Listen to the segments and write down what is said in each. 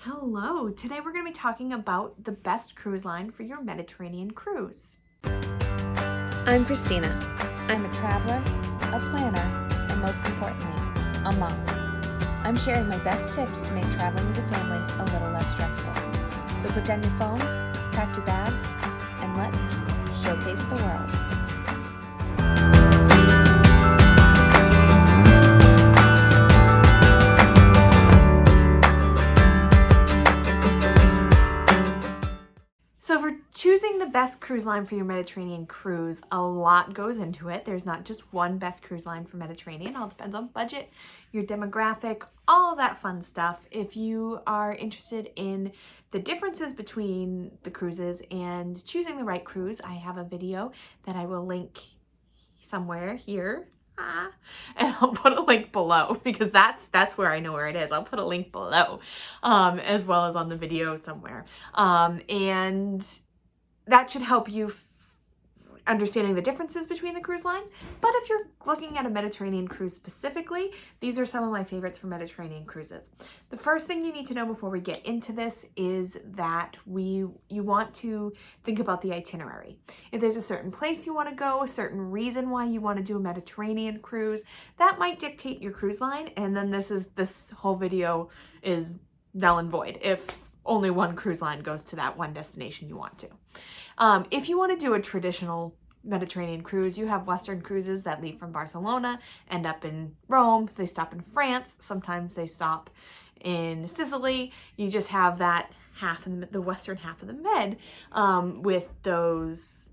Hello, today we're going to be talking about the best cruise line for your Mediterranean cruise. I'm Christina. I'm a traveler, a planner, and most importantly, a mom. I'm sharing my best tips to make traveling as a family a little less stressful. So put down your phone, pack your bags, and let's showcase the world. So for choosing the best cruise line for your Mediterranean cruise, a lot goes into it. There's not just one best cruise line for Mediterranean. It all depends on budget, your demographic, all that fun stuff. If you are interested in the differences between the cruises and choosing the right cruise, I have a video that I will link somewhere here. And I'll put a link below because that's where I know where it is. I'll put a link below, as well as on the video somewhere. And that should help you understanding the differences between the cruise lines. But if you're looking at a Mediterranean cruise specifically, these are some of my favorites for Mediterranean cruises. The first thing you need to know before we get into this is that you want to think about the itinerary. If there's a certain place you want to go, a certain reason why you want to do a Mediterranean cruise, that might dictate your cruise line. And then this whole video is null and void if only one cruise line goes to that one destination you want to. If you want to do a traditional Mediterranean cruise, you have Western cruises that leave from Barcelona, end up in Rome, they stop in France, sometimes they stop in Sicily. You just have that half in the western half of the Med with those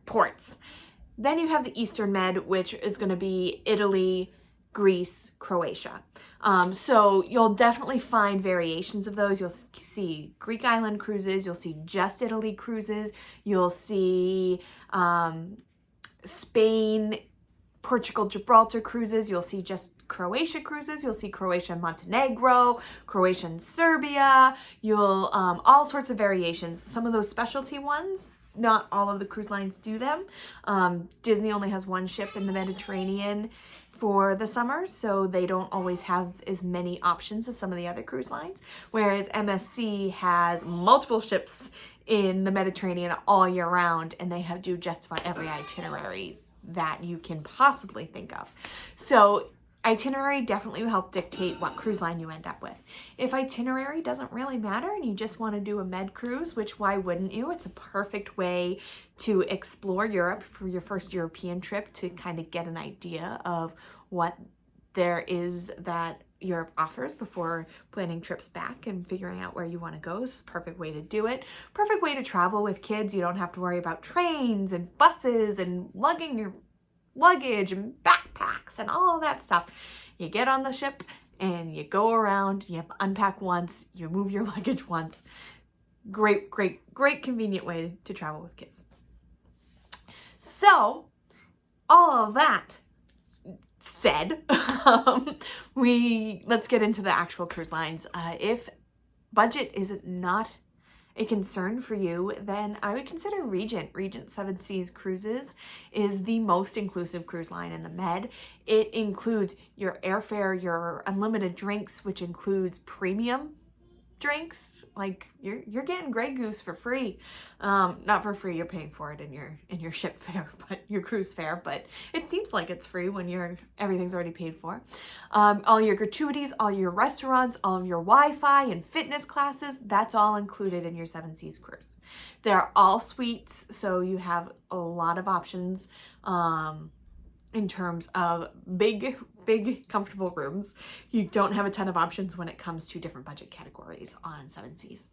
ports. Then you have the Eastern Med, which is going to be Italy, Greece, Croatia. So you'll definitely find variations of those. You'll see Greek island cruises, you'll see just Italy cruises, you'll see Spain, Portugal, Gibraltar cruises, you'll see just Croatia cruises, you'll see Croatia and Montenegro, Croatia and Serbia, you'll all sorts of variations. Some of those specialty ones, not all of the cruise lines do them. Disney only has one ship in the Mediterranean for the summer, so they don't always have as many options as some of the other cruise lines, whereas MSC has multiple ships in the Mediterranean all year round, and they do just about every itinerary that you can possibly think of. So itinerary definitely will help dictate what cruise line you end up with. If itinerary doesn't really matter and you just want to do a med cruise, which why wouldn't you? It's a perfect way to explore Europe for your first European trip, to kind of get an idea of what there is that Europe offers before planning trips back and figuring out where you want to go. Is a perfect way to do it. Perfect way to travel with kids. You don't have to worry about trains and buses and lugging your luggage and backpacks and all that stuff. You get on the ship and you go around, you unpack once, you move your luggage once. Great convenient way to travel with kids. So all of that said, let's get into the actual cruise lines. If budget is not a concern for you, then I would consider Regent. Regent Seven Seas Cruises is the most inclusive cruise line in the Med. It includes your airfare, your unlimited drinks, which includes premium drinks. Like you're getting Grey Goose for free. Not for free, you're paying for it in your ship fare, but your cruise fare, but it seems like it's free when everything's already paid for. All your gratuities, all your restaurants, all of your Wi-Fi and fitness classes, that's all included in your Seven Seas cruise. They're all suites, so you have a lot of options in terms of big comfortable rooms. You don't have a ton of options when it comes to different budget categories on Seven Seas.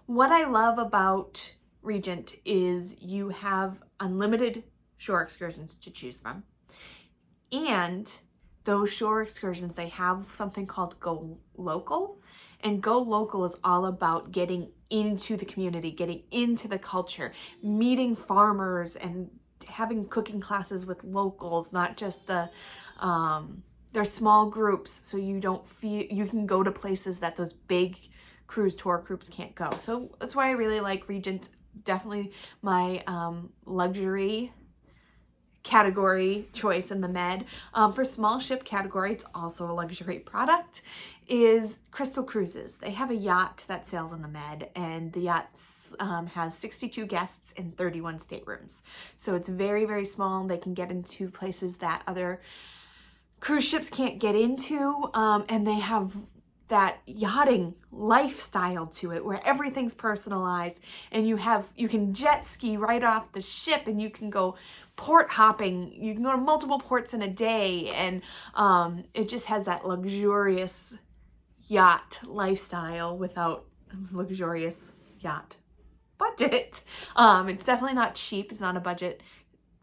What I love about Regent is you have unlimited shore excursions to choose from, and those shore excursions, they have something called Go Local, and Go Local is all about getting into the community, getting into the culture, meeting farmers and having cooking classes with locals, not just they're small groups, so you can go to places that those big cruise tour groups can't go. So that's why I really like Regent. Definitely my luxury category choice in the Med. For small ship category, it's also a luxury product, is Crystal Cruises. They have a yacht that sails in the Med, and the yacht has 62 guests and 31 staterooms. So it's very, very small. They can get into places that other cruise ships can't get into, and they have that yachting lifestyle to it where everything's personalized, and you can jet ski right off the ship, and you can go port hopping. You can go to multiple ports in a day, and it just has that luxurious yacht lifestyle without luxurious yacht budget. It's definitely not cheap. It's not a budget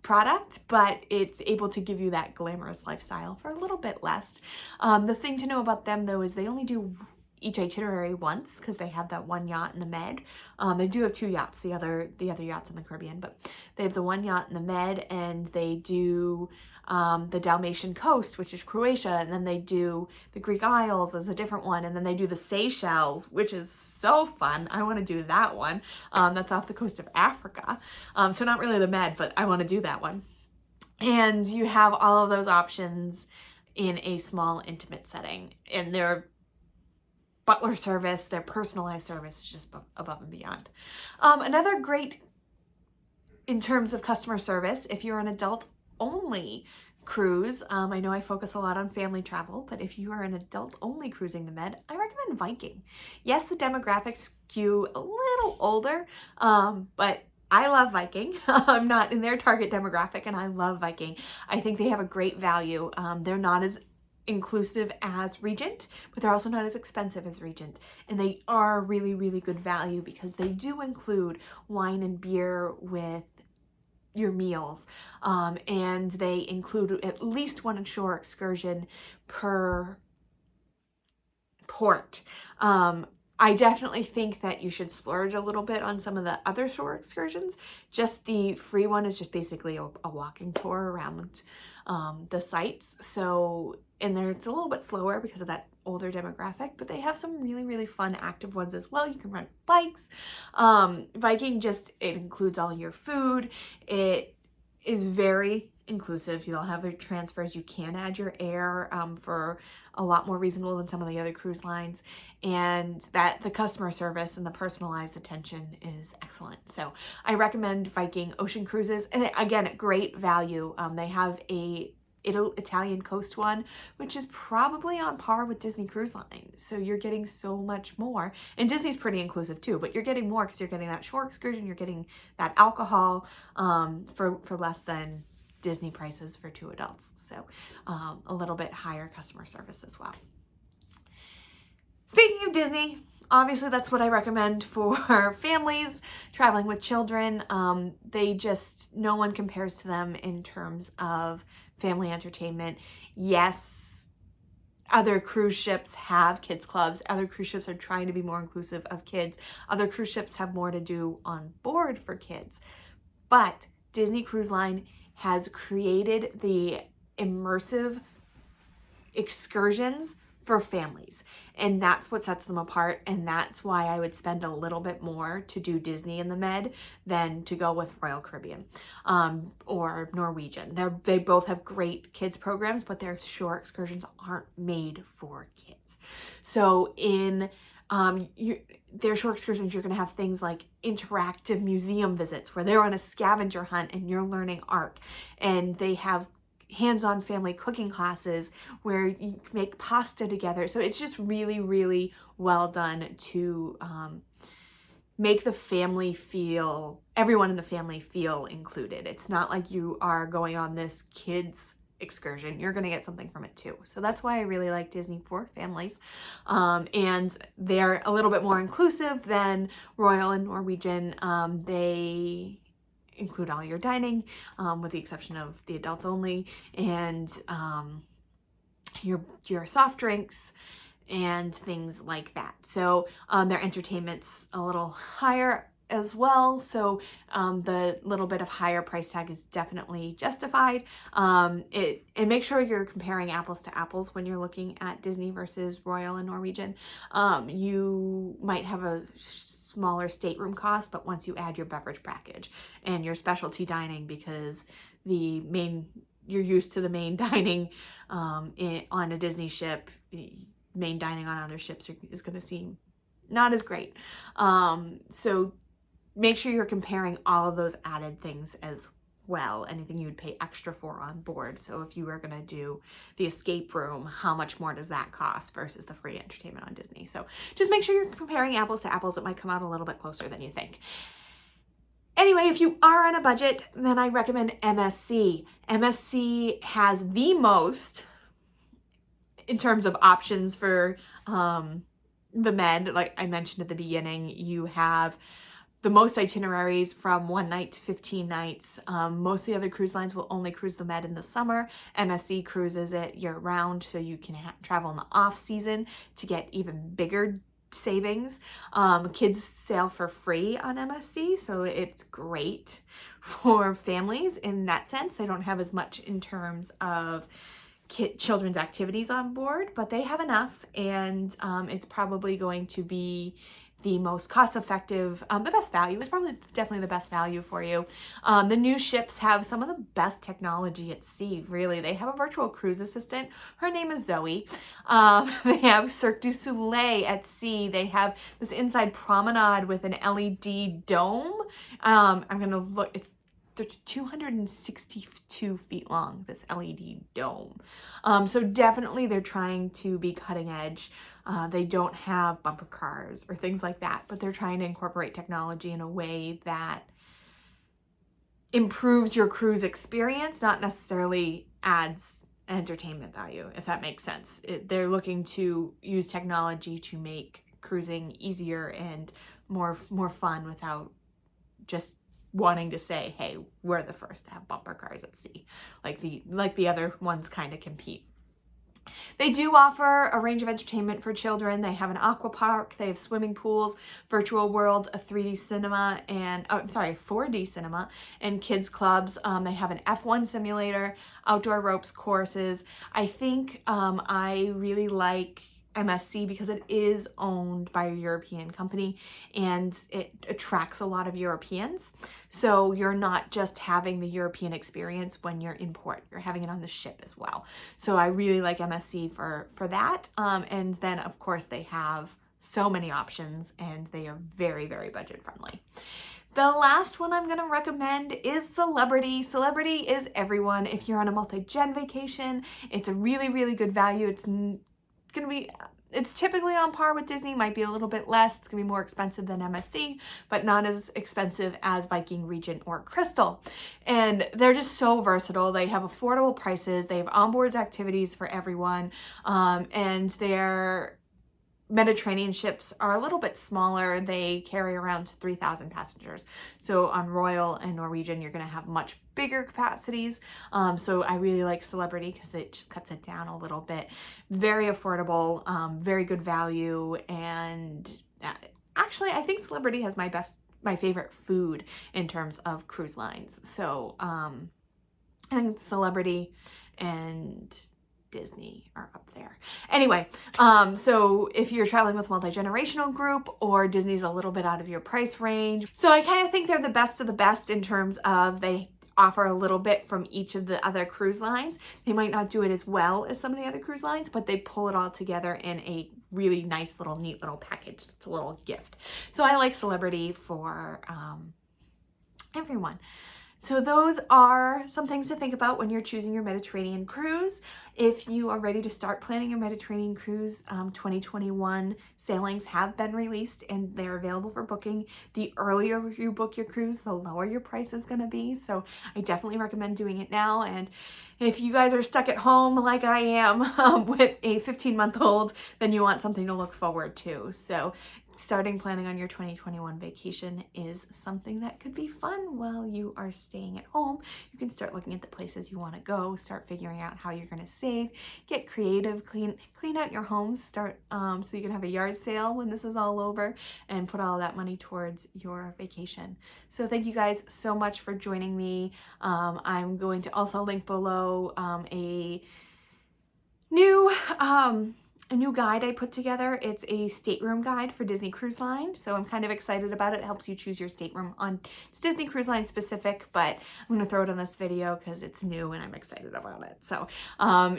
product, but it's able to give you that glamorous lifestyle for a little bit less. The thing to know about them though is they only do each itinerary once because they have that one yacht in the Med. They do have two yachts, the other yachts in the Caribbean, but they have the one yacht in the Med, and they do the Dalmatian coast, which is Croatia, and then they do the Greek Isles as a different one, and then they do the Seychelles, which is so fun. I want to do that one. That's off the coast of Africa. So not really the Med, but I want to do that one. And you have all of those options in a small, intimate setting, and their butler service, their personalized service is just above and beyond. Another great in terms of customer service, if you're an adult only cruise, I know I focus a lot on family travel, but if you are an adult only cruising the Med, I recommend Viking. Yes, the demographics skew a little older, but I love Viking. I'm not in their target demographic, and I love Viking. I think they have a great value. They're not as inclusive as Regent, but they're also not as expensive as Regent, and they are really, really good value because they do include wine and beer with your meals, and they include at least one shore excursion per port. I definitely think that you should splurge a little bit on some of the other shore excursions. Just the free one is just basically a walking tour around the sites. So in there, it's a little bit slower because of that older demographic, but they have some really, really fun active ones as well. You can rent bikes. Viking it includes all your food. It is very inclusive. You'll have your transfers. You can add your air for a lot more reasonable than some of the other cruise lines, and that the customer service and the personalized attention is excellent. So I recommend Viking Ocean Cruises, and again, great value. They have a Italian coast one, which is probably on par with Disney Cruise Line. So you're getting so much more, and Disney's pretty inclusive too, but you're getting more because you're getting that shore excursion, you're getting that alcohol for less than Disney prices for two adults. So a little bit higher customer service as well. Speaking of Disney, obviously that's what I recommend for families traveling with children. No one compares to them in terms of family entertainment. Yes, other cruise ships have kids clubs. Other cruise ships are trying to be more inclusive of kids. Other cruise ships have more to do on board for kids. But Disney Cruise Line has created the immersive excursions for families, and that's what sets them apart, and that's why I would spend a little bit more to do Disney in the Med than to go with Royal Caribbean or Norwegian. They both have great kids programs, but their shore excursions aren't made for kids. So in their shore excursions, you're going to have things like interactive museum visits where they're on a scavenger hunt and you're learning art, and they have hands-on family cooking classes where you make pasta together. So it's just really, really well done to make everyone in the family feel included. It's not like you are going on this kids excursion. You're going to get something from it too. So that's why I really like Disney for families. And they're a little bit more inclusive than Royal and Norwegian. They include all your dining, with the exception of the adults only, and your soft drinks and things like that. So their entertainment's a little higher as well, so the little bit of higher price tag is definitely justified. And make sure you're comparing apples to apples when you're looking at Disney versus Royal and Norwegian. You might have a smaller stateroom cost, but once you add your beverage package and your specialty dining, because you're used to the main dining on a Disney ship. Main dining on other ships is going to seem not as great. So make sure you're comparing all of those added things as well, anything you would pay extra for on board. So if you were going to do the escape room, how much more does that cost versus the free entertainment on Disney? So just make sure you're comparing apples to apples. It might come out a little bit closer than you think. Anyway, if you are on a budget, then I recommend MSC. MSC has the most in terms of options for the med. Like I mentioned at the beginning, you have the most itineraries from 1 night to 15 nights. Most of the other cruise lines will only cruise the Med in the summer. MSC cruises it year round, so you can travel in the off season to get even bigger savings. Kids sail for free on MSC, so it's great for families in that sense. They don't have as much in terms of children's activities on board, but they have enough, and it's probably going to be the most cost-effective, the best value. It's probably definitely the best value for you. The new ships have some of the best technology at sea, really. They have a virtual cruise assistant. Her name is Zoe. They have Cirque du Soleil at sea. They have this inside promenade with an LED dome. I'm going to look, they're 262 feet long, this LED dome. So definitely they're trying to be cutting edge. They don't have bumper cars or things like that, but they're trying to incorporate technology in a way that improves your cruise experience, not necessarily adds entertainment value, if that makes sense. They're looking to use technology to make cruising easier and more fun without just wanting to say, hey, we're the first to have bumper cars at sea, like the other ones kind of compete. They do offer a range of entertainment for children. They have an aqua park, they have swimming pools, virtual world, a 3D cinema, and 4D cinema, and kids clubs. They have an F1 simulator, outdoor ropes courses. I think I really like MSC because it is owned by a European company and it attracts a lot of Europeans. So you're not just having the European experience when you're in port, you're having it on the ship as well. So I really like MSC for that. And then of course they have so many options and they are very, very budget friendly. The last one I'm going to recommend is Celebrity. Celebrity is everyone. If you're on a multi-gen vacation, it's a really, really good value. It's typically on par with Disney, might be a little bit less. It's gonna be more expensive than MSC, but not as expensive as Viking, Regent, or Crystal. And they're just so versatile. They have affordable prices. They have onboard activities for everyone. And their Mediterranean ships are a little bit smaller. They carry around 3,000 passengers. So on Royal and Norwegian, you're going to have much bigger capacities. So I really like Celebrity because it just cuts it down a little bit. Very affordable, very good value. And actually, I think Celebrity has my favorite food in terms of cruise lines. So I think Celebrity and Disney are up there. Anyway, so if you're traveling with a multi-generational group or Disney's a little bit out of your price range. So I kind of think they're the best of the best in terms of they offer a little bit from each of the other cruise lines. They might not do it as well as some of the other cruise lines, but they pull it all together in a really nice little neat little package. It's a little gift. So I like Celebrity for everyone. So those are some things to think about when you're choosing your Mediterranean cruise. If you are ready to start planning your Mediterranean cruise, 2021 sailings have been released and they're available for booking. The earlier you book your cruise, the lower your price is going to be. So I definitely recommend doing it now. And if you guys are stuck at home like I am with a 15-month-old, then you want something to look forward to. So starting planning on your 2021 vacation is something that could be fun while you are staying at home. You can start looking at the places you want to go, start figuring out how you're going to save, get creative, clean out your homes, start so you can have a yard sale when this is all over and put all that money towards your vacation. So thank you guys so much for joining me. I'm going to also link below a new new guide I put together. It's a stateroom guide for Disney Cruise Line, so I'm kind of excited about it. It helps you choose your stateroom on it's Disney Cruise Line specific, but I'm going to throw it on this video because it's new and I'm excited about it. So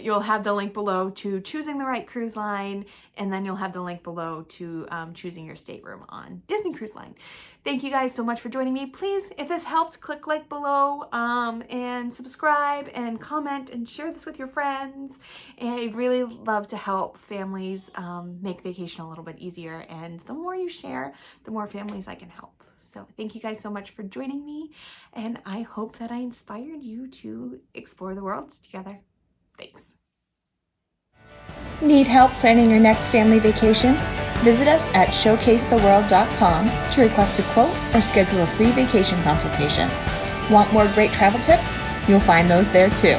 you'll have the link below to choosing the right cruise line, and then you'll have the link below to choosing your stateroom on Disney Cruise Line. Thank you guys so much for joining me. Please, if this helped, click like below and subscribe and comment and share this with your friends. And I'd really love to help families make vacation a little bit easier. And the more you share, the more families I can help. So thank you guys so much for joining me. And I hope that I inspired you to explore the world together. Thanks. Need help planning your next family vacation? Visit us at showcasetheworld.com to request a quote or schedule a free vacation consultation. Want more great travel tips? You'll find those there too.